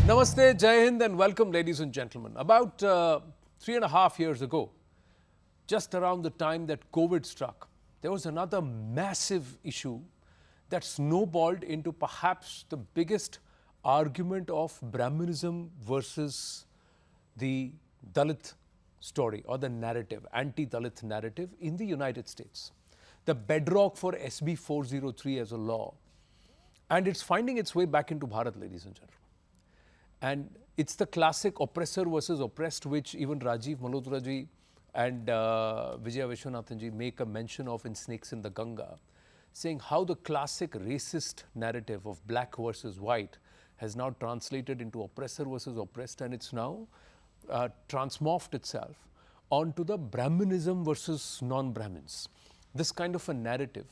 Namaste, Jai Hind, and welcome, ladies and gentlemen. About 3.5 years ago, just around the time that COVID struck, there was another massive issue that snowballed into perhaps the biggest argument of Brahminism versus the Dalit story or the narrative, anti-Dalit narrative in the United States. The bedrock for SB 403 as a law. And it's finding its way back into Bharat, ladies and gentlemen. And it's the classic oppressor versus oppressed, which even Rajiv Malhotra ji and Vijaya Vishwanathan ji make a mention of in Snakes in the Ganga, saying how the classic racist narrative of black versus white has now translated into oppressor versus oppressed, and it's now transmorphed itself onto the Brahminism versus non-Brahmins. This kind of a narrative.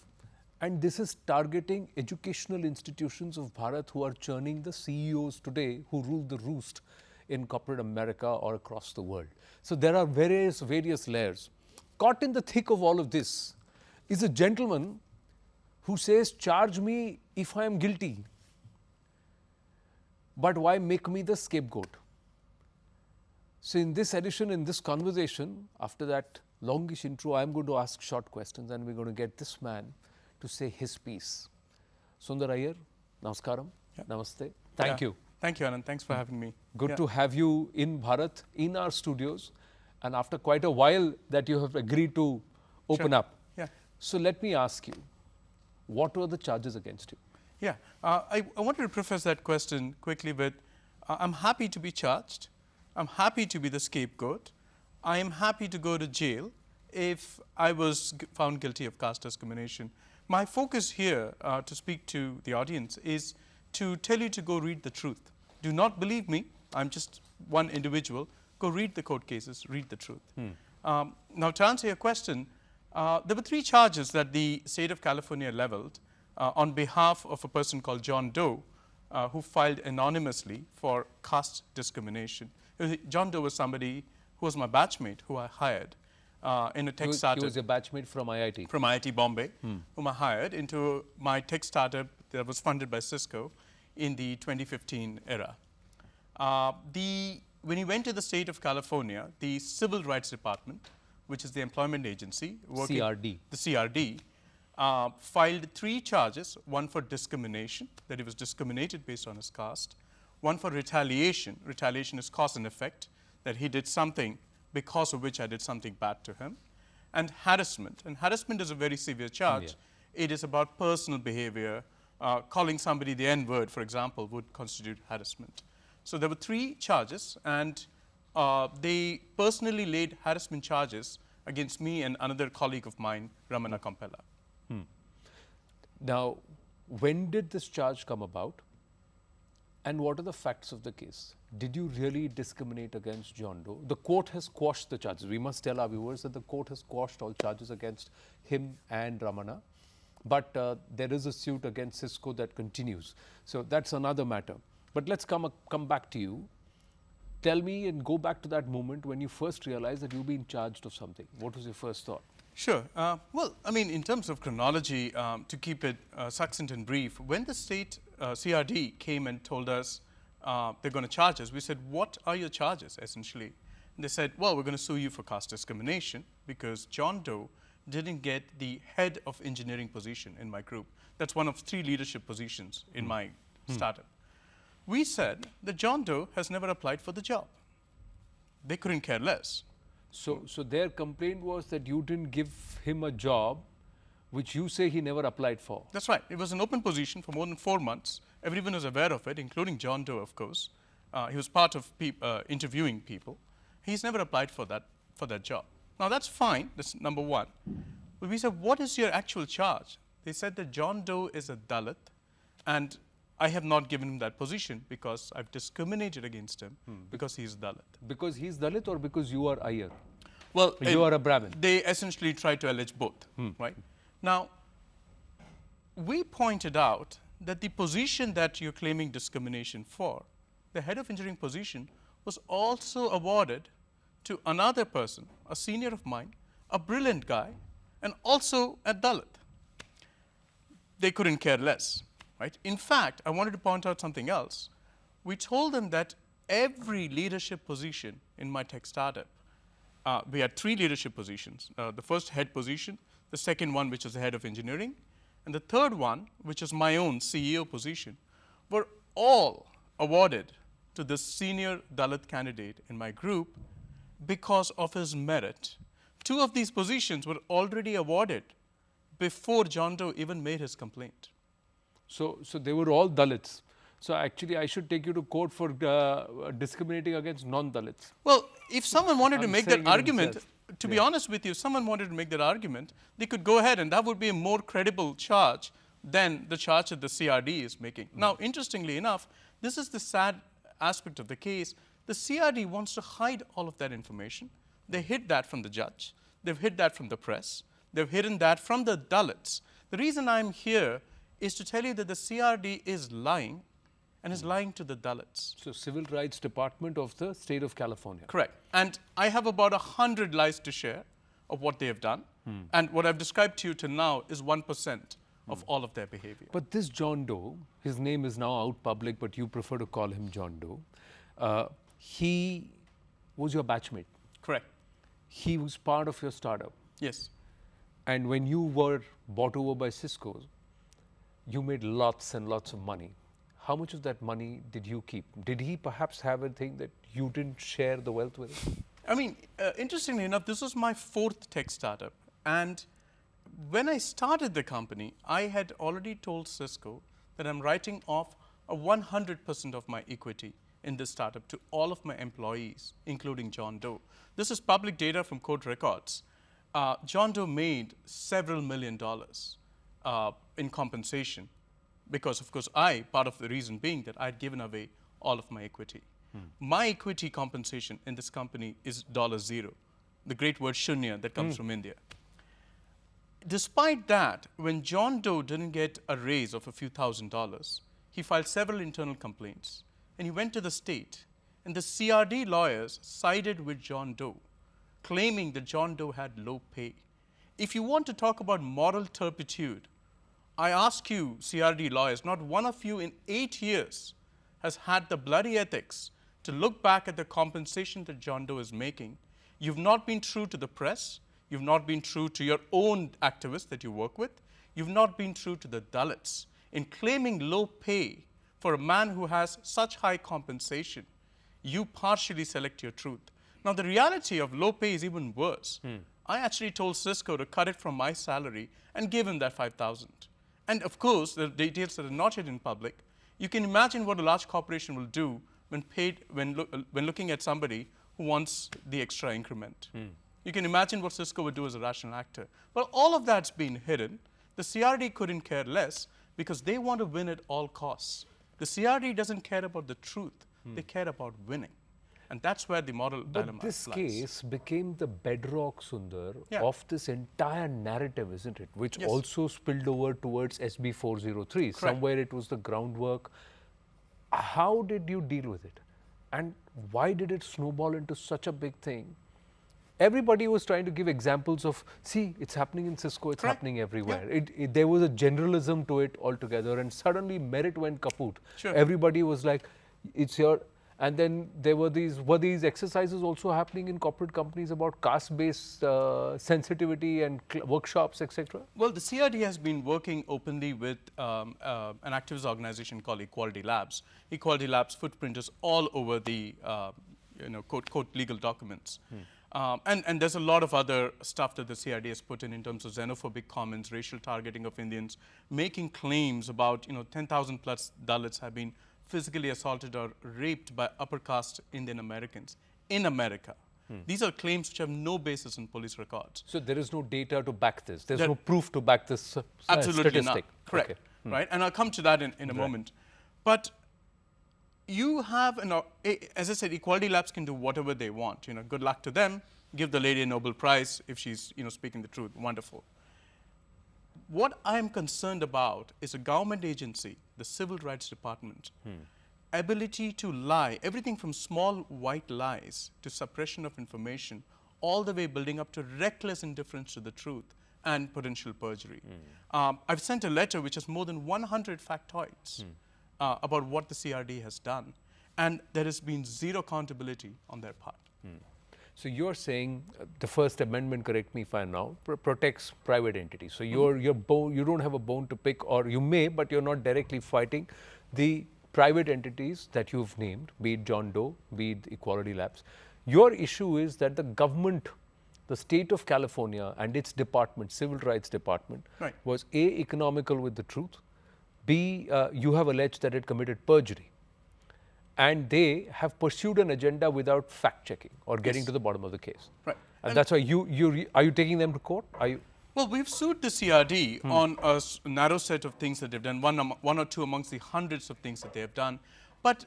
And this is targeting educational institutions of Bharat who are churning the CEOs today who rule the roost in corporate America or across the world. So there are various layers. Caught in the thick of all of this is a gentleman who says, charge me if I am guilty, but why make me the scapegoat? So in this edition, in this conversation, after that longish intro, I am going to ask short questions and we're going to get this man to say his piece. Sundar Iyer, namaskaram, namaste. Thank you. Thank you, Anand. Thanks for having me. Good to have you in Bharat, in our studios, and after quite a while that you have agreed to open up. Yeah. So let me ask you, what were the charges against you? Yeah, I wanted to preface that question quickly with, I'm happy to be charged. I'm happy to be the scapegoat. I am happy to go to jail if I was found guilty of caste discrimination. My focus here to speak to the audience is to tell you to go read the truth. Do not believe me. I'm just one individual. Go read the court cases, read the truth. Now, to answer your question, there were 3 charges that the state of California leveled on behalf of a person called John Doe, who filed anonymously for caste discrimination. John Doe was somebody who was my batchmate, who I hired in a tech startup. He was a batchmate from IIT? From IIT Bombay, whom I hired into my tech startup that was funded by Cisco in the 2015 era. When he went to the state of California, the Civil Rights Department, which is the employment agency, CRD. The CRD, filed 3 charges, one for discrimination, that he was discriminated based on his caste, one for retaliation. Retaliation is cause and effect, that he did something because of which I did something bad to him, and harassment. And harassment is a very severe charge. Yeah. It is about personal behavior. Calling somebody the N-word, for example, would constitute harassment. So there were 3 charges, and they personally laid harassment charges against me and another colleague of mine, Ramana Kompella. Now, when did this charge come about? And what are the facts of the case? Did you really discriminate against John Doe? The court has quashed the charges. We must tell our viewers that the court has quashed all charges against him and Ramana. But there is a suit against Cisco that continues. So that's another matter. But let's come back to you. Tell me and go back to that moment when you first realized that you've been charged of something. What was your first thought? Sure. Well, I mean, in terms of chronology, to keep it succinct and brief, when the state CRD came and told us they're going to charge us, we said, what are your charges, essentially? And they said, well, we're going to sue you for caste discrimination because John Doe didn't get the head of engineering position in my group. That's one of 3 leadership positions in my startup. We said that John Doe has never applied for the job. They couldn't care less. So their complaint was that you didn't give him a job which you say he never applied for. That's right. It was an open position for more than 4 months. Everyone was aware of it, including John Doe, of course. He was part of interviewing people. He's never applied for that job. Now, that's fine. That's number 1. But we said, what is your actual charge? They said that John Doe is a Dalit, and I have not given him that position because I've discriminated against him because he's Dalit. Because he's Dalit or because you are Iyer? Well, you are a Brahmin. They essentially tried to allege both, right? Now, we pointed out that the position that you're claiming discrimination for, the head of engineering position, was also awarded to another person, a senior of mine, a brilliant guy, and also a Dalit. They couldn't care less, right? In fact, I wanted to point out something else. we told them that every leadership position in my tech startup, we had 3 leadership positions. The first head position, the second one, which is the head of engineering, and the third one, which is my own CEO position, were all awarded to the senior Dalit candidate in my group because of his merit. 2 of these positions were already awarded before John Doe even made his complaint. So they were all Dalits. So actually, I should take you to court for discriminating against non-Dalits. Well, if someone wanted to make that argument, to be Yeah. honest with you, if someone wanted to make that argument, they could go ahead, and that would be a more credible charge than the charge that the CRD is making. Now, interestingly enough, this is the sad aspect of the case. The CRD wants to hide all of that information. They hid that from the judge. They've hid that from the press. They've hidden that from the Dalits. The reason I'm here is to tell you that the CRD is lying, and is lying to the Dalits. So Civil Rights Department of the state of California. Correct. And I have about 100 lies to share of what they have done. And what I've described to you till now is 1% of all of their behavior. But this John Doe, his name is now out public, but you prefer to call him John Doe. He was your batchmate. Correct. He was part of your startup. Yes. And when you were bought over by Cisco, you made lots and lots of money. How much of that money did you keep? Did he perhaps have a thing that you didn't share the wealth with him? I mean, interestingly enough, this was my 4th tech startup. And when I started the company, I had already told Cisco that I'm writing off 100% of my equity in this startup to all of my employees, including John Doe. This is public data from court records. John Doe made several $millions in compensation because, of course, part of the reason being that I'd given away all of my equity. My equity compensation in this company is $0, the great word shunya that comes from India. Despite that, when John Doe didn't get a raise of a few $1,000s, he filed several internal complaints. And he went to the state, and the CRD lawyers sided with John Doe, claiming that John Doe had low pay. If you want to talk about moral turpitude, I ask you, CRD lawyers, not one of you in 8 years has had the bloody ethics to look back at the compensation that John Doe is making. You've not been true to the press. You've not been true to your own activists that you work with. You've not been true to the Dalits. In claiming low pay for a man who has such high compensation, you partially select your truth. Now, the reality of low pay is even worse. I actually told Cisco to cut it from my salary and give him that $5,000. And of course, the details that are not yet in public, you can imagine what a large corporation will do when looking at somebody who wants the extra increment. You can imagine what Cisco would do as a rational actor. Well, all of that's been hidden. The CRD couldn't care less because they want to win at all costs. The CRD doesn't care about the truth. They care about winning. And that's where the moral dilemma But this lies. case became the bedrock, Sundar, Yeah. of this entire narrative, isn't it? Which Yes. also spilled over towards SB 403. Somewhere it was the groundwork. How did you deal with it? And why did it snowball into such a big thing? Everybody was trying to give examples of, see, it's happening in Cisco, it's Correct. happening everywhere. There was a generalism to it altogether, and suddenly merit went kaput. Sure. Everybody was like, it's your... And then there were these exercises also happening in corporate companies about caste-based sensitivity and workshops, etc.? Well, the CRD has been working openly with an activist organization called Equality Labs. Equality Labs' footprint is all over the court legal documents. And there's a lot of other stuff that the CRD has put in terms of xenophobic comments, racial targeting of Indians, making claims about 10,000 plus Dalits have been physically assaulted or raped by upper caste Indian Americans in America. These are claims which have no basis in police records. So there is no data to back this. There's no proof to back this Absolutely statistic. not. Correct. Okay. Right? And I'll come to that in a moment. But you have, as I said, Equality Labs can do whatever they want. Good luck to them. Give the lady a Nobel Prize if she's speaking the truth. Wonderful. What I'm concerned about is a government agency, the Civil Rights Department, ability to lie, everything from small white lies to suppression of information, all the way building up to reckless indifference to the truth and potential perjury. I've sent a letter which has more than 100 factoids about what the CRD has done. and there has been zero accountability on their part. So you're saying the First Amendment, correct me if I'm wrong, protects private entities. So you don't have a bone to pick, or you may, but you're not directly fighting the private entities that you've named, be it John Doe, be it Equality Labs. Your issue is that the government, the state of California and its department, Civil Rights Department, Right. was A, economical with the truth, B, you have alleged that it committed perjury, and they have pursued an agenda without fact checking or getting to the bottom of the case. Right. And that's why are you taking them to court? Are you? Well, we've sued the CRD on a narrow set of things that they've done, one or two amongst the hundreds of things that they have done. But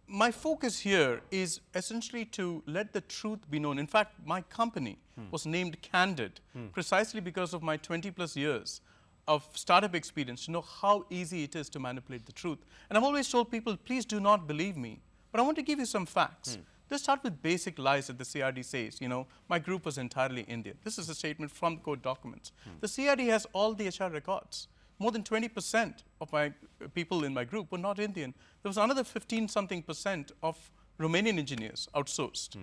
my focus here is essentially to let the truth be known. In fact, my company was named Candid precisely because of my 20+ years of startup experience to know how easy it is to manipulate the truth. And I've always told people, please do not believe me. But I want to give you some facts. Let's start with basic lies that the CRD says. You know, my group was entirely Indian. This is a statement from court documents. The CRD has all the HR records. More than 20% of my people in my group were not Indian. There was another 15-something% of Romanian engineers outsourced.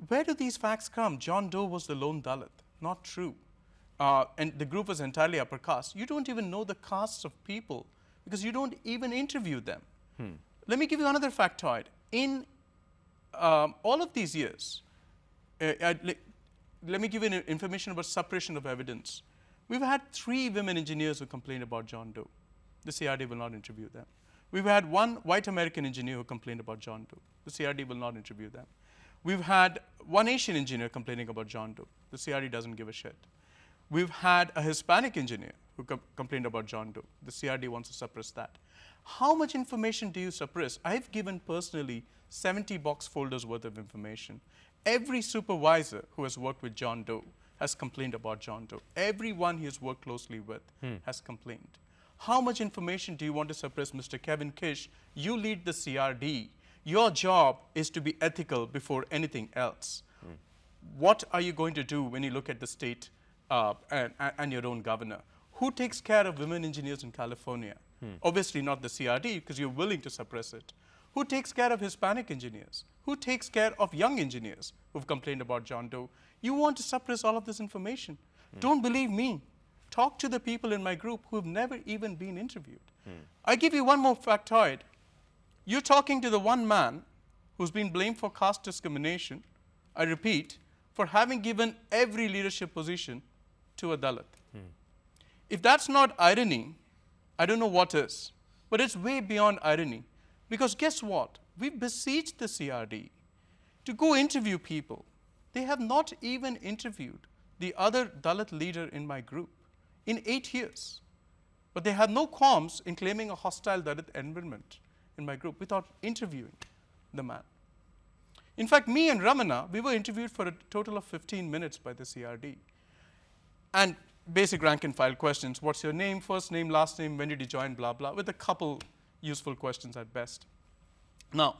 Where do these facts come? John Doe was the lone Dalit. Not true. And the group was entirely upper caste. You don't even know the castes of people because you don't even interview them. Let me give you another factoid. In all of these years, let me give you information about suppression of evidence. We've had 3 women engineers who complained about John Doe. The CRD will not interview them. We've had 1 white American engineer who complained about John Doe. The CRD will not interview them. We've had 1 Asian engineer complaining about John Doe. The CRD doesn't give a shit. We've had a Hispanic engineer who complained about John Doe. The CRD wants to suppress that. How much information do you suppress? I've given personally 70 box folders worth of information. Every supervisor who has worked with John Doe has complained about John Doe. Everyone he has worked closely with has complained. How much information do you want to suppress, Mr. Kevin Kish? You lead the CRD. Your job is to be ethical before anything else. What are you going to do when you look at the state and your own governor? Who takes care of women engineers in California? Obviously not the CRD because you're willing to suppress it. Who takes care of Hispanic engineers? Who takes care of young engineers who've complained about John Doe? You want to suppress all of this information. Don't believe me. Talk to the people in my group who've never even been interviewed. I give you one more factoid. You're talking to the one man who's been blamed for caste discrimination, I repeat, for having given every leadership position to a Dalit. If that's not irony, I don't know what is. But it's way beyond irony. Because guess what? We besieged the CRD to go interview people. They have not even interviewed the other Dalit leader in my group in 8 years. But they had no qualms in claiming a hostile Dalit environment in my group without interviewing the man. In fact, me and Ramana, we were interviewed for a total of 15 minutes by the CRD. And basic rank and file questions. What's your name, first name, last name, when did you join, blah, blah, with a couple useful questions at best. Now,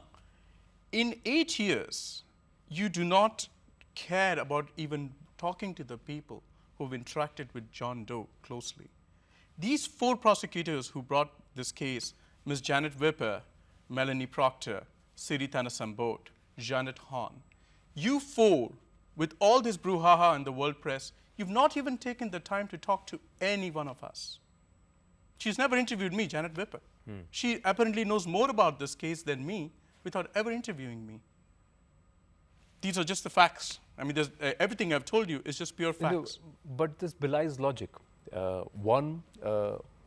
in 8 years, you do not care about even talking to the people who've interacted with John Doe closely. These 4 prosecutors who brought this case, Ms. Janet Wipper, Melanie Proctor, Siri Thanasambot, Janet Hahn, you 4, with all this brouhaha in the world press, you've not even taken the time to talk to any one of us. She's never interviewed me, Janet Wipper. She apparently knows more about this case than me without ever interviewing me. These are just the facts. I mean, everything I've told you is just pure facts. But this belies logic.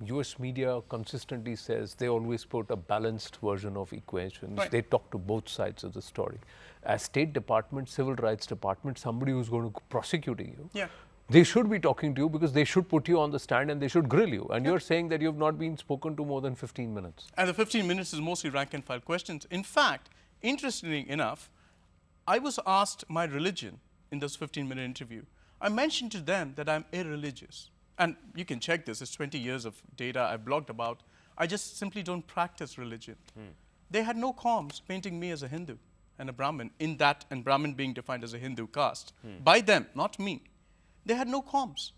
US media consistently says they always put a balanced version of equations. Right. They talk to both sides of the story. As State Department, Civil Rights Department, somebody who's going to prosecuting you, they should be talking to you because they should put you on the stand and they should grill you. And you're saying that you've not been spoken to more than 15 minutes. And the 15 minutes is mostly rank and file questions. In fact, interestingly enough, I was asked my religion in this 15-minute interview. I mentioned to them that I'm irreligious. And you can check this. It's 20 years of data I've blogged about. I just simply don't practice religion. They had no qualms painting me as a Hindu and a Brahmin, in that, and Brahmin being defined as a Hindu caste. By them, not me. They had no qualms.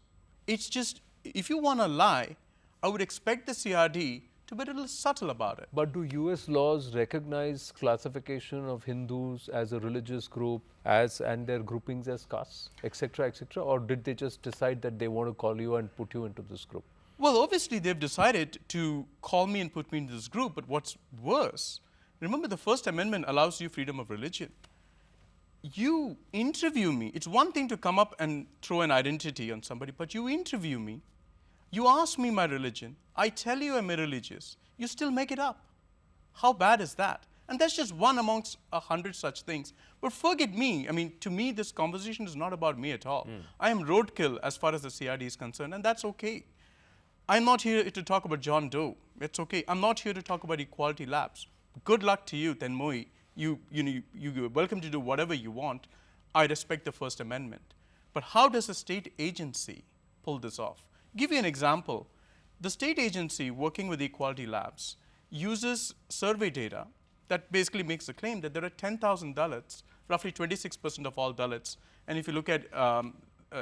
It's just, if you want to lie, I would expect the CRD to be a little subtle about it. But do US laws recognize classification of Hindus as a religious group and their groupings as castes, etc., etc., or did they just decide that they want to call you and put you into this group? Well, obviously, they've decided to call me and put me into this group, but what's worse, remember the First Amendment allows you freedom of religion. You interview me. It's one thing to come up and throw an identity on somebody, but you interview me. You ask me my religion. I tell you I'm irreligious. You still make it up. How bad is that? And that's just one amongst 100 such things. But forget me. I mean, to me, this conversation is not about me at all. I am roadkill as far as the CRD is concerned, and that's okay. I'm not here to talk about John Doe. It's okay. I'm not here to talk about equality labs. Good luck to you, Tenmoy. You're welcome to do whatever you want. I respect the First Amendment. But how does a state agency pull this off? Give you an example. The state agency working with equality labs uses survey data that basically makes the claim that there are 10,000 Dalits, roughly 26% of all Dalits. And if you look at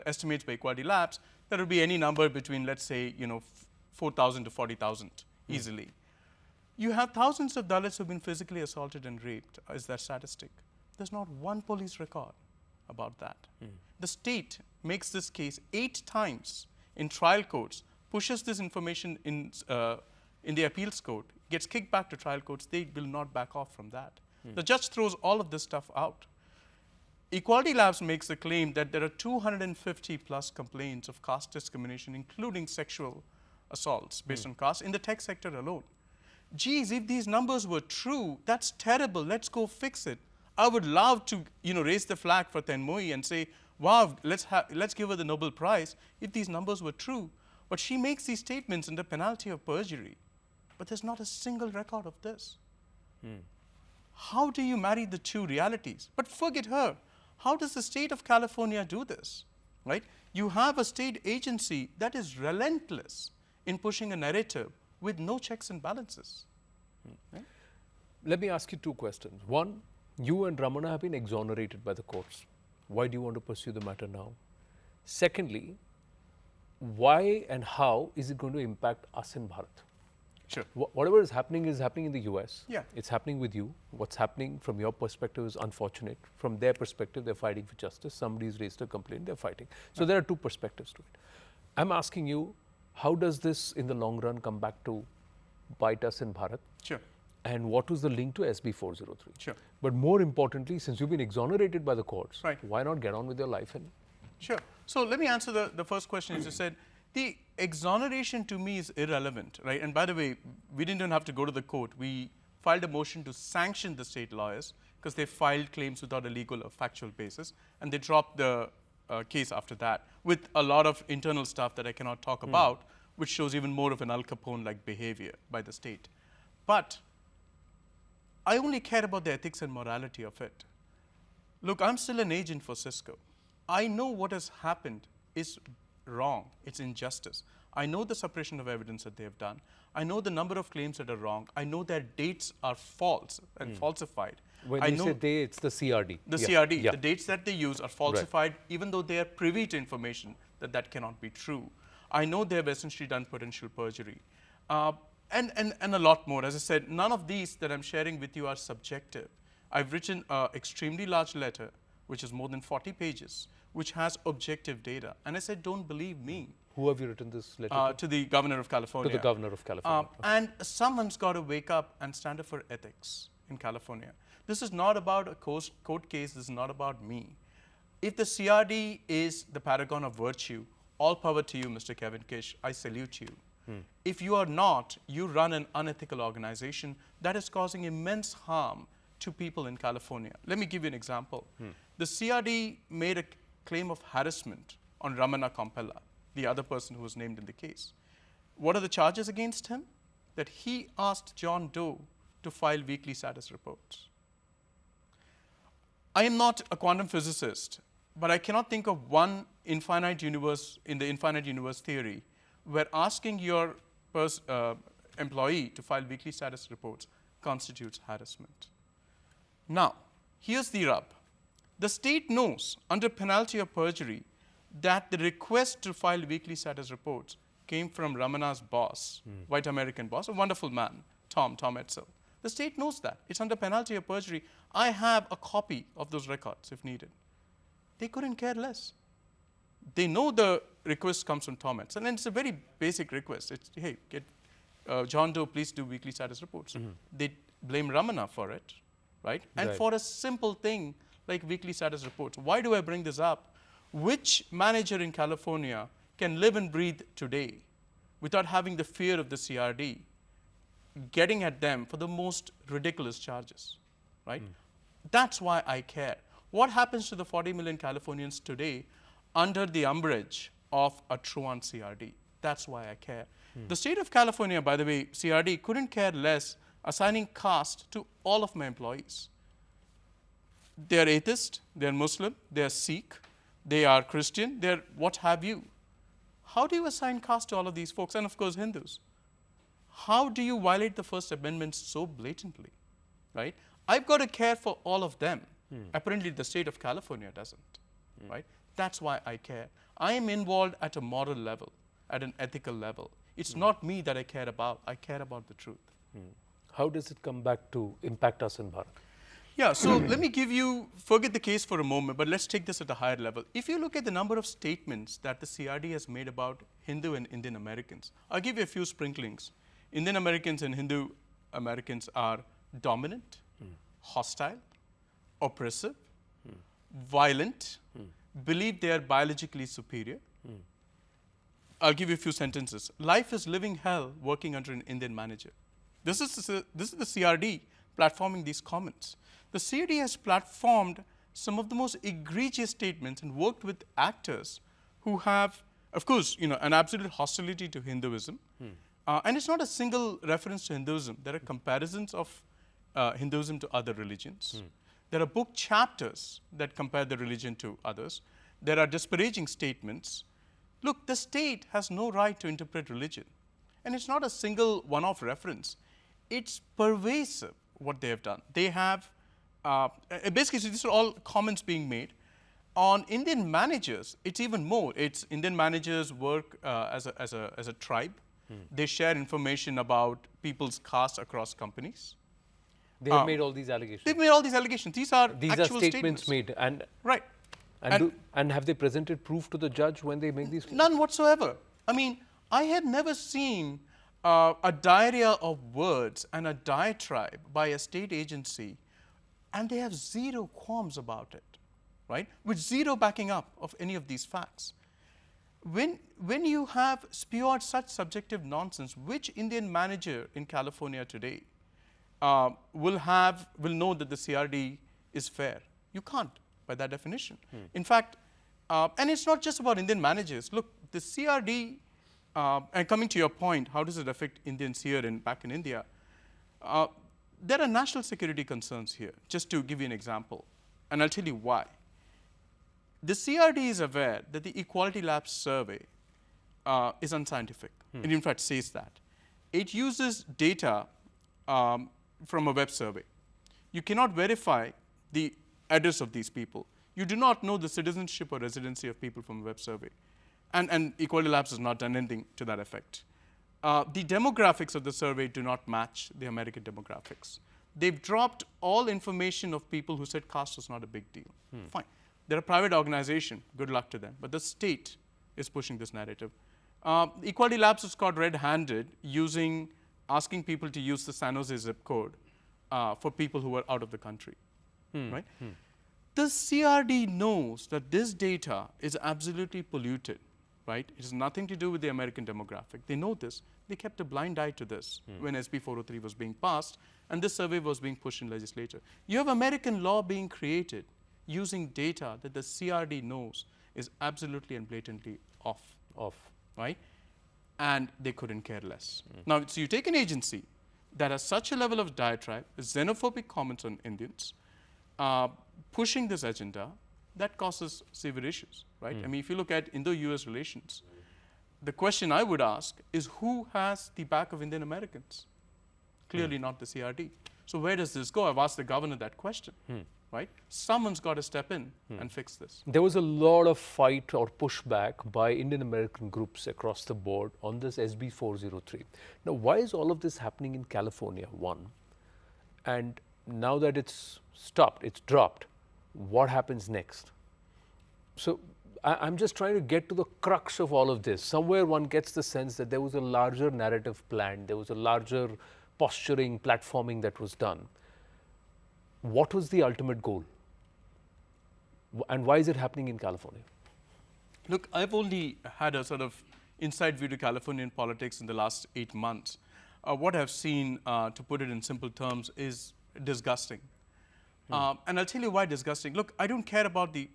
estimates by equality labs, that would be any number between, let's say, 4,000 to 40,000 easily. You have thousands of Dalits who have been physically assaulted and raped, is that statistic. There's not one police record about that. The state makes this case 8 times in trial courts, pushes this information in the appeals court, gets kicked back to trial courts. They will not back off from that. The judge throws all of this stuff out. Equality Labs makes the claim that there are 250 plus complaints of caste discrimination, including sexual assaults based on caste in the tech sector alone. Geez, if these numbers were true, that's terrible. Let's go fix it. I would love to, raise the flag for Tenmoy and say, wow, let's give her the Nobel Prize if these numbers were true. But she makes these statements under penalty of perjury. But there's not a single record of this. How do you marry the two realities? But forget her. How does the state of California do this? Right? You have a state agency that is relentless in pushing a narrative with no checks and balances. Right? Let me ask you 2 questions. One, you and Ramana have been exonerated by the courts. Why do you want to pursue the matter now? Secondly, why and how is it going to impact us in Bharat? Sure. Whatever is happening in the US. Yeah. It's happening with you. What's happening from your perspective is unfortunate. From their perspective, they're fighting for justice. Somebody's raised a complaint, they're fighting. So there are 2 perspectives to it. I'm asking you, how does this in the long run come back to bite us in Bharat? Sure. And what was the link to SB 403? Sure. But more importantly, since you've been exonerated by the courts, right, why not get on with your life? Sure. So let me answer the first question. As you said, the exoneration to me is irrelevant, right? And by the way, we didn't even have to go to the court. We filed a motion to sanction the state lawyers because they filed claims without a legal or factual basis, and they dropped the case after that with a lot of internal stuff that I cannot talk about, which shows even more of an Al Capone-like behavior by the state. But I only care about the ethics and morality of it. Look, I'm still an agent for Cisco. I know what has happened is wrong. It's injustice. I know the suppression of evidence that they have done. I know the number of claims that are wrong. I know their dates are false and falsified. When you say they, it's the CRD. The CRD. The dates that they use are falsified, even though they are privy to information that cannot be true. I know they have essentially done potential perjury. And a lot more. As I said, none of these that I'm sharing with you are subjective. I've written an extremely large letter, which is more than 40 pages, which has objective data. And I said, don't believe me. Who have you written this letter to the governor of California. To the governor of California. And someone's got to wake up and stand up for ethics in California. This is not about a court case. This is not about me. If the CRD is the paragon of virtue, all power to you, Mr. Kevin Kish. I salute you. If you are not, you run an unethical organization that is causing immense harm to people in California. Let me give you an example. The CRD made a claim of harassment on Ramana Kompella, the other person who was named in the case. What are the charges against him? That he asked John Doe to file weekly status reports. I am not a quantum physicist, but I cannot think of one infinite universe in the infinite universe theory where asking your employee to file weekly status reports constitutes harassment. Now, here's the rub. The state knows under penalty of perjury that the request to file weekly status reports came from Ramana's boss, white American boss, a wonderful man, Tom Edsel. The state knows that. It's under penalty of perjury. I have a copy of those records if needed. They couldn't care less. They know the request comes from Tom Edsel, and it's a very basic request. It's, hey, get John Doe, please do weekly status reports. They blame Ramana for it, right? And for a simple thing like weekly status reports. Why do I bring this up? Which manager in California can live and breathe today without having the fear of the CRD getting at them for the most ridiculous charges, right? That's why I care. What happens to the 40 million Californians today under the umbrage of a truant CRD? That's why I care. The state of California, by the way, CRD couldn't care less assigning caste to all of my employees. They are atheist, they are Muslim, they are Sikh, they are Christian, they are what have you. How do you assign caste to all of these folks? And of course, Hindus. How do you violate the First Amendment so blatantly, right? I've got to care for all of them. Apparently, the state of California doesn't, right? That's why I care. I am involved at a moral level, at an ethical level. It's not me that I care about the truth. How does it come back to impact us in Bharat? Yeah, so let me give you, forget the case for a moment, but let's take this at a higher level. If you look at the number of statements that the CRD has made about Hindu and Indian Americans, I'll give you a few sprinklings. Indian Americans and Hindu Americans are dominant, hostile, oppressive, violent, believe they are biologically superior. I'll give you a few sentences. Life is living hell working under an Indian manager. This is the CRD platforming these comments. The CRD has platformed some of the most egregious statements and worked with actors who have, of course, an absolute hostility to Hinduism. And it's not a single reference to Hinduism. There are comparisons of Hinduism to other religions. There are book chapters that compare the religion to others. There are disparaging statements. Look, the state has no right to interpret religion. And it's not a single one-off reference. It's pervasive what they have done. They have, basically, so these are all comments being made. On Indian managers, it's even more. It's Indian managers work as a tribe. They share information about people's caste across companies. They have made all these allegations. They've made all these allegations. These are actual statements made. And right. And have they presented proof to the judge when they make these claims? None whatsoever. I mean, I had never seen a diarrhea of words and a diatribe by a state agency, and they have zero qualms about it, right? With zero backing up of any of these facts. When you have spewed such subjective nonsense, which Indian manager in California today will know that the CRD is fair? You can't, by that definition. In fact, and it's not just about Indian managers. Look, the CRD, and coming to your point, how does it affect Indians here and back in India? There are national security concerns here, just to give you an example, and I'll tell you why. The CRD is aware that the Equality Labs survey is unscientific. It in fact says that. It uses data from a web survey. You cannot verify the address of these people. You do not know the citizenship or residency of people from a web survey. And Equality Labs has not done anything to that effect. The demographics of the survey do not match the American demographics. They've dropped all information of people who said caste was not a big deal. Fine. They're a private organization. Good luck to them. But the state is pushing this narrative. Equality Labs was caught red-handed asking people to use the San Jose zip code for people who were out of the country. Right? The CRD knows that this data is absolutely polluted. Right? It has nothing to do with the American demographic. They know this. They kept a blind eye to this when SB 403 was being passed and this survey was being pushed in legislature. You have American law being created using data that the CRD knows is absolutely and blatantly off. Right? And they couldn't care less. Now, so you take an agency that has such a level of diatribe, xenophobic comments on Indians, pushing this agenda, that causes severe issues, right? I mean, if you look at Indo-US relations, the question I would ask is who has the back of Indian Americans? Clearly not the CRD. So where does this go? I've asked the governor that question, right? Someone's got to step in and fix this. There was a lot of fight or pushback by Indian American groups across the board on this SB 403. Now, why is all of this happening in California, one? And now that it's stopped, it's dropped, what happens next? So I'm just trying to get to the crux of all of this. Somewhere one gets the sense that there was a larger narrative planned, there was a larger posturing, platforming that was done. What was the ultimate goal? And why is it happening in California? Look, I've only had a sort of inside view to Californian politics in the last 8 months. What I've seen, to put it in simple terms, is disgusting. And I'll tell you why disgusting. Look, I don't care about the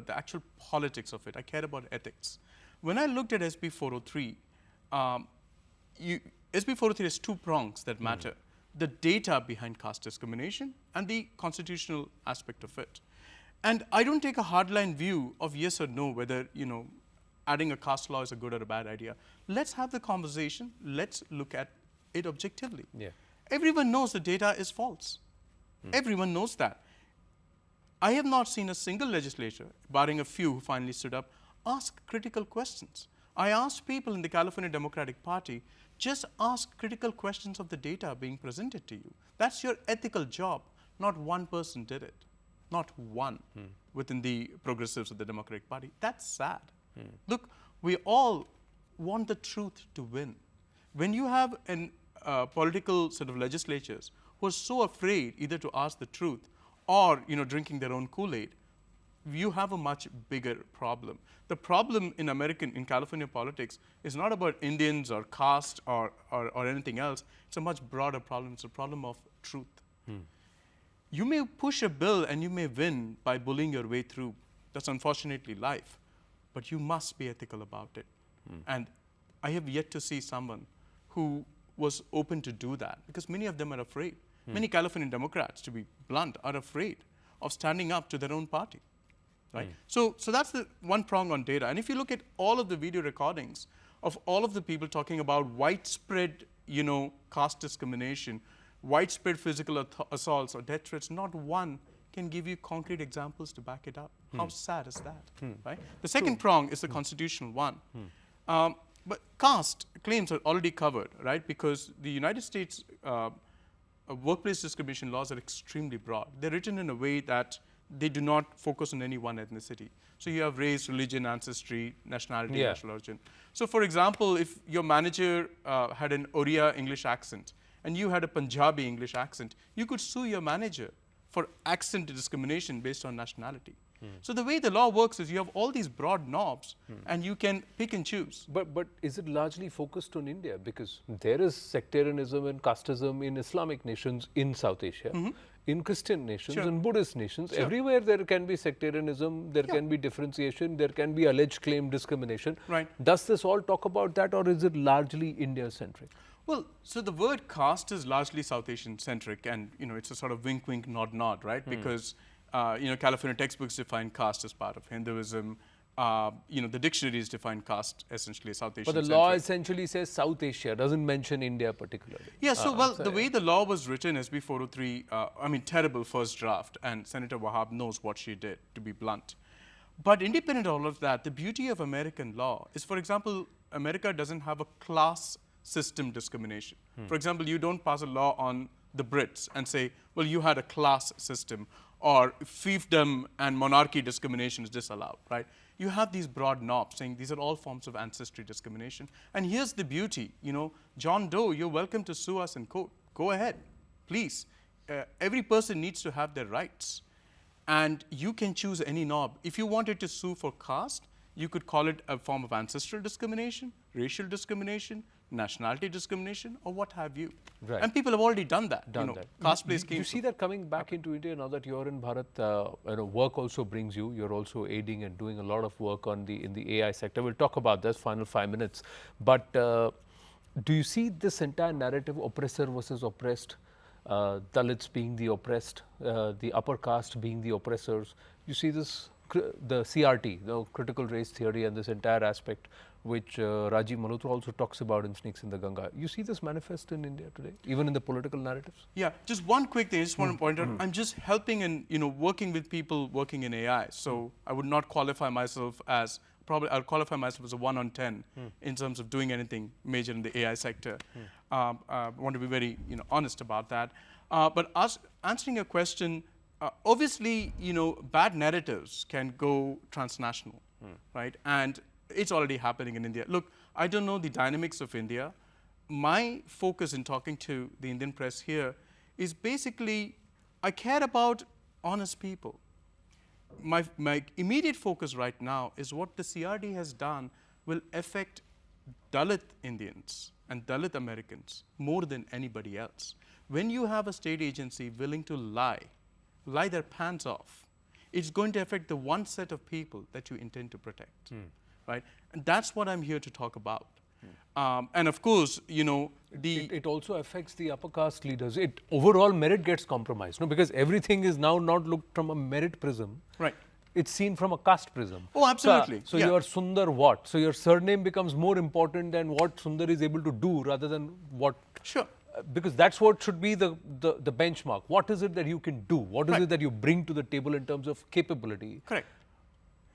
actual politics of it. I care about ethics. When I looked at SB 403, SB 403 has two prongs that matter. The data behind caste discrimination and the constitutional aspect of it. And I don't take a hardline view of yes or no, whether adding a caste law is a good or a bad idea. Let's have the conversation. Let's look at it objectively. Yeah. Everyone knows the data is false. Everyone knows that. I have not seen a single legislature, barring a few who finally stood up, ask critical questions. I asked people in the California Democratic Party, just ask critical questions of the data being presented to you. That's your ethical job. Not one person did it. Not one within the progressives of the Democratic Party. That's sad. Look, we all want the truth to win. When you have political sort of legislatures who are so afraid either to ask the truth or drinking their own Kool-Aid, you have a much bigger problem. The problem in California politics is not about Indians or caste or anything else. It's a much broader problem. It's a problem of truth. You may push a bill and you may win by bullying your way through. That's unfortunately life. But you must be ethical about it. And I have yet to see someone who was open to do that, because many of them are afraid. Many Californian Democrats, to be blunt, are afraid of standing up to their own party. Right? So that's the one prong on data. And if you look at all of the video recordings of all of the people talking about widespread, caste discrimination, widespread physical assaults or death threats, not one can give you concrete examples to back it up. How sad is that? Right? The second prong is the constitutional one. But caste claims are already covered, right? Because the United States workplace discrimination laws are extremely broad. They're written in a way that they do not focus on any one ethnicity. So you have race, religion, ancestry, nationality, national origin. So for example, if your manager had an Oriya English accent and you had a Punjabi English accent, you could sue your manager for accent discrimination based on nationality. So the way the law works is you have all these broad knobs and you can pick and choose. But is it largely focused on India? Because there is sectarianism and casteism in Islamic nations in South Asia, in Christian nations, in Buddhist nations. Everywhere there can be sectarianism, there can be differentiation, there can be alleged claim discrimination. Right. Does this all talk about that, or is it largely India-centric? Well, so the word caste is largely South Asian-centric, and it's a sort of wink, wink, nod, nod, right? Because California textbooks define caste as part of Hinduism. The dictionaries define caste essentially as South Asian. But the law essentially says South Asia, doesn't mention India particularly. Yeah, so the way the law was written, SB 403, terrible first draft, and Senator Wahab knows what she did, to be blunt. But independent of all of that, the beauty of American law is, for example, America doesn't have a class system discrimination. For example, you don't pass a law on the Brits and say, well, you had a class system, or fiefdom and monarchy discrimination is disallowed, right? You have these broad knobs saying these are all forms of ancestry discrimination. And here's the beauty, John Doe, you're welcome to sue us in court. Go ahead, please. Every person needs to have their rights. And you can choose any knob. If you wanted to sue for caste, you could call it a form of ancestral discrimination, racial discrimination, nationality discrimination, or what have you. Right. And people have already done that. Caste plays Do you see that coming back into India now that you're in Bharat? Work also brings you. You're also aiding and doing a lot of work in the AI sector. We'll talk about this final 5 minutes. But do you see this entire narrative, oppressor versus oppressed, Dalits being the oppressed, the upper caste being the oppressors? You see this, the CRT, the critical race theory, and this entire aspect which Rajiv Malhotra also talks about in Snakes in the Ganga. You see this manifest in India today, even in the political narratives? Yeah, just one quick thing I just want to point out. I'm just helping and working with people working in AI. So I would not qualify myself as, probably I'll qualify myself as a 1 on 10 in terms of doing anything major in the AI sector. I want to be very honest about that. But answering your question, obviously bad narratives can go transnational, right? And it's already happening in India. Look, I don't know the dynamics of India. My focus in talking to the Indian press here is basically, I care about honest people. My immediate focus right now is what the CRD has done will affect Dalit Indians and Dalit Americans more than anybody else. When you have a state agency willing to lie their pants off, it's going to affect the one set of people that you intend to protect, right? And that's what I'm here to talk about. And of course, it also affects the upper caste leaders. Overall merit gets compromised, no? Because everything is now not looked from a merit prism. Right. It's seen from a caste prism. Oh, absolutely. So you are Sundar what? So your surname becomes more important than what Sundar is able to do rather than what. Sure. Because that's what should be the benchmark. What is it that you can do? What is it that you bring to the table in terms of capability? Correct.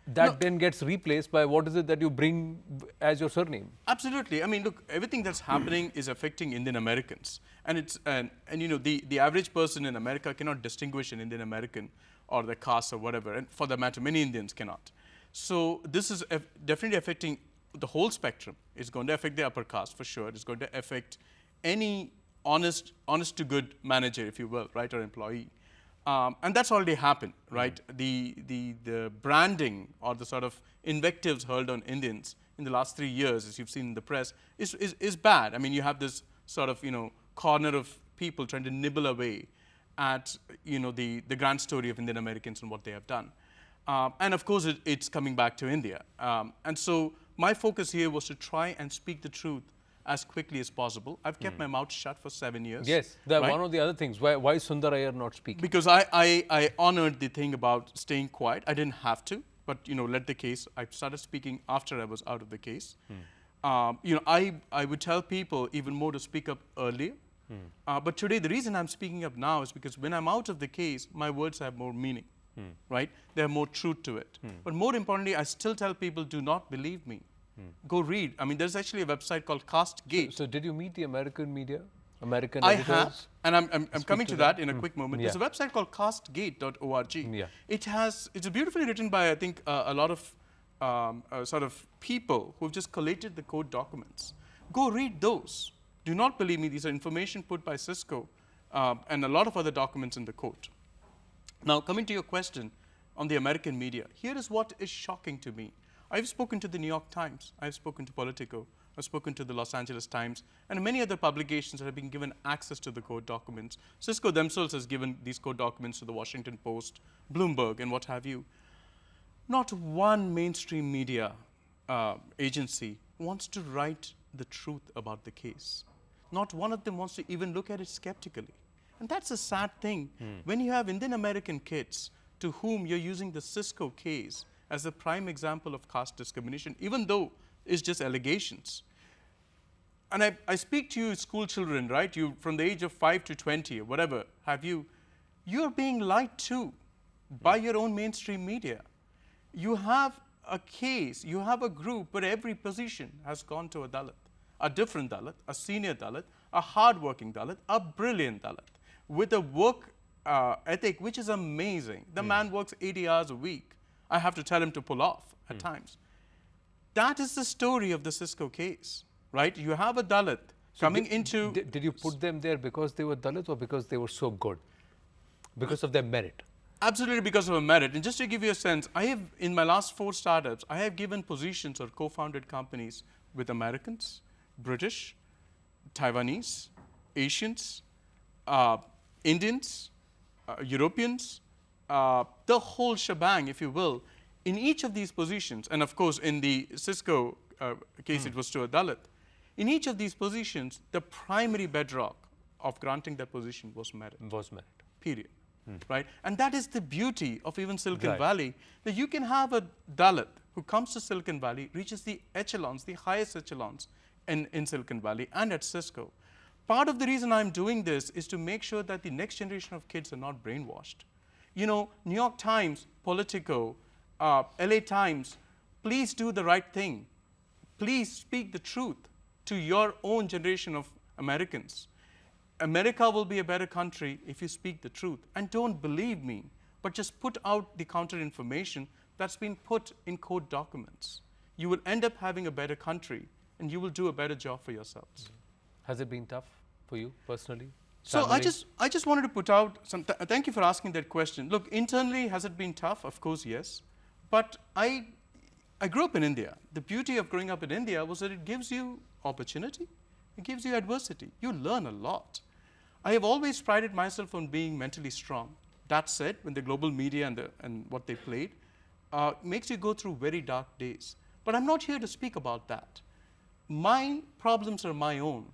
That then gets replaced by what is it that you bring as your surname? Absolutely. I mean, look, everything that's happening is affecting Indian Americans, and it's the average person in America cannot distinguish an Indian American or the caste or whatever, and for that matter, many Indians cannot. So this is definitely affecting the whole spectrum. It's going to affect the upper caste for sure. It's going to affect any honest to good manager, if you will, right, or employee. And that's already happened, right? The branding or the sort of invectives hurled on Indians in the last 3 years, as you've seen in the press, is bad. I mean, you have this sort of corner of people trying to nibble away at the grand story of Indian Americans and what they have done. And of course, it's coming back to India. And so my focus here was to try and speak the truth as quickly as possible. I've kept my mouth shut for 7 years. Yes, right? One of the other things. Why is Sundar Iyer not speaking? Because I honored the thing about staying quiet. I didn't have to, but let the case. I started speaking after I was out of the case. I would tell people even more to speak up earlier. But today, the reason I'm speaking up now is because when I'm out of the case, my words have more meaning, right? They have more truth to it. But more importantly, I still tell people, do not believe me. Go read. I mean, there's actually a website called Caste. So did you meet the American media? American I editors? have, and I'm coming to that in a quick moment. Yeah. There's a website called castegate.org. Yeah. It's beautifully written by, I think, a lot of sort of people who've just collated the code documents. Go read those. Do not believe me. These are information put by Cisco and a lot of other documents in the code. Now, coming to your question on the American media, here is what is shocking to me. I've spoken to the New York Times, I've spoken to Politico, I've spoken to the Los Angeles Times, and many other publications that have been given access to the code documents. Cisco themselves has given these code documents to the Washington Post, Bloomberg, and what have you. Not one mainstream media agency wants to write the truth about the case. Not one of them wants to even look at it skeptically. And that's a sad thing. When you have Indian American kids to whom you're using the Cisco case as a prime example of caste discrimination, even though it's just allegations. And I speak to you school children, right? You from the age of 5 to 20 or whatever have you, you're being lied to by your own mainstream media. You have a case, you have a group where every position has gone to a Dalit, a different Dalit, a senior Dalit, a hardworking Dalit, a brilliant Dalit, with a work ethic which is amazing. The man works 80 hours a week. I have to tell him to pull off at times. That is the story of the Cisco case, right? You have a Dalit coming into... Did you put them there because they were Dalit or because they were so good? Because of their merit? Absolutely because of a merit. And just to give you a sense, I have, in my last 4 startups, I have given positions or co-founded companies with Americans, British, Taiwanese, Asians, Indians, Europeans, the whole shebang, if you will, in each of these positions, and of course in the Cisco case it was to a Dalit, in each of these positions, the primary bedrock of granting that position was merit. Period. Right? And that is the beauty of even Silicon Valley, that you can have a Dalit who comes to Silicon Valley reaches the echelons, the highest echelons in Silicon Valley and at Cisco. Part of the reason I'm doing this is to make sure that the next generation of kids are not brainwashed. You know, New York Times, Politico, LA Times, please do the right thing. Please speak the truth to your own generation of Americans. America will be a better country if you speak the truth. And don't believe me, but just put out the counter information that's been put in court documents. You will end up having a better country, and you will do a better job for yourselves. Has it been tough for you personally? So Family? I just wanted to put out some, thank you for asking that question. Look, internally, has it been tough? Of course, yes. But I grew up in India. The beauty of growing up in India was that it gives you opportunity, it gives you adversity. You learn a lot. I have always prided myself on being mentally strong. That said, when the global media and what they played makes you go through very dark days. But I'm not here to speak about that. My problems are my own.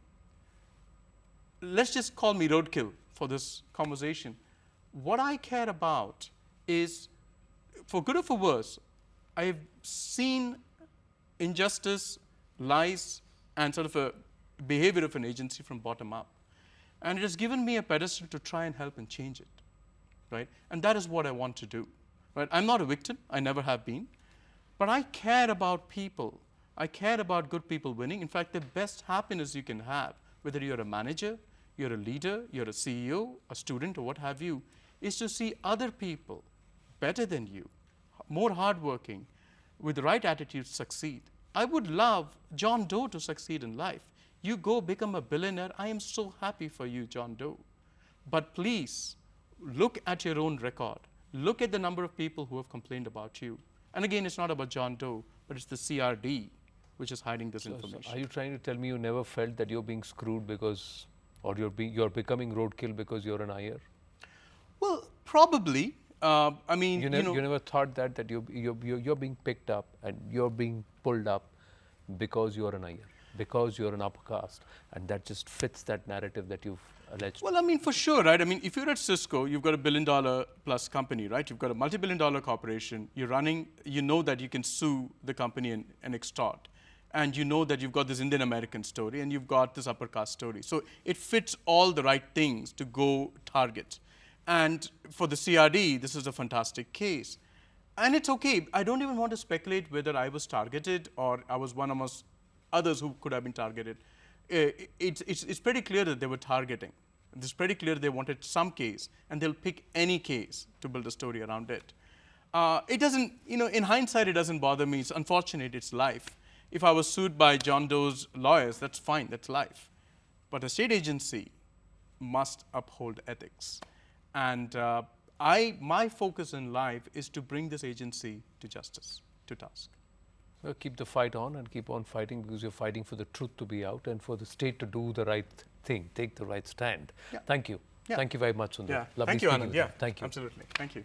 Let's just call me roadkill for this conversation. What I care about is, for good or for worse, I have seen injustice, lies, and sort of a behavior of an agency from bottom up. And it has given me a pedestal to try and help and change it, right? And that is what I want to do, right? I'm not a victim, I never have been, but I care about people. I care about good people winning. In fact, the best happiness you can have, whether you're a manager, you're a leader, you're a CEO, a student, or what have you, is to see other people better than you, more hardworking, with the right attitude succeed. I would love John Doe to succeed in life. You go become a billionaire. I am so happy for you, John Doe. But please, look at your own record. Look at the number of people who have complained about you. And again, it's not about John Doe, but it's the CRD which is hiding this information. So are you trying to tell me you never felt that you're being screwed because, or you're becoming roadkill because you're an Iyer? Well, probably. I mean, you never thought that you're being picked up and you're being pulled up because you're an Iyer, because you're an upper caste, and that just fits that narrative that you've alleged. Well, I mean, for sure, right? I mean, if you're at Cisco, you've got $1 billion plus company, right? You've got a multi-billion-dollar corporation. You're running. You know that you can sue the company and extort, and you know that you've got this Indian American story and you've got this upper caste story. So it fits all the right things to go target. And for the CRD, this is a fantastic case. And it's okay. I don't even want to speculate whether I was targeted or I was one amongst others who could have been targeted. It's pretty clear that they were targeting. It's pretty clear they wanted some case, and they'll pick any case to build a story around it. It doesn't, in hindsight, it doesn't bother me. It's unfortunate, it's life. If I was sued by John Doe's lawyers, that's fine, that's life. But a state agency must uphold ethics. And my focus in life is to bring this agency to justice, to task. Well, keep the fight on and keep on fighting, because you're fighting for the truth to be out and for the state to do the right thing, take the right stand. Yeah. Thank you. Yeah. Thank you very much, Sundar. Yeah. Lovely Thank you, speaking Anand. with Yeah, Thank you. Absolutely. Thank you.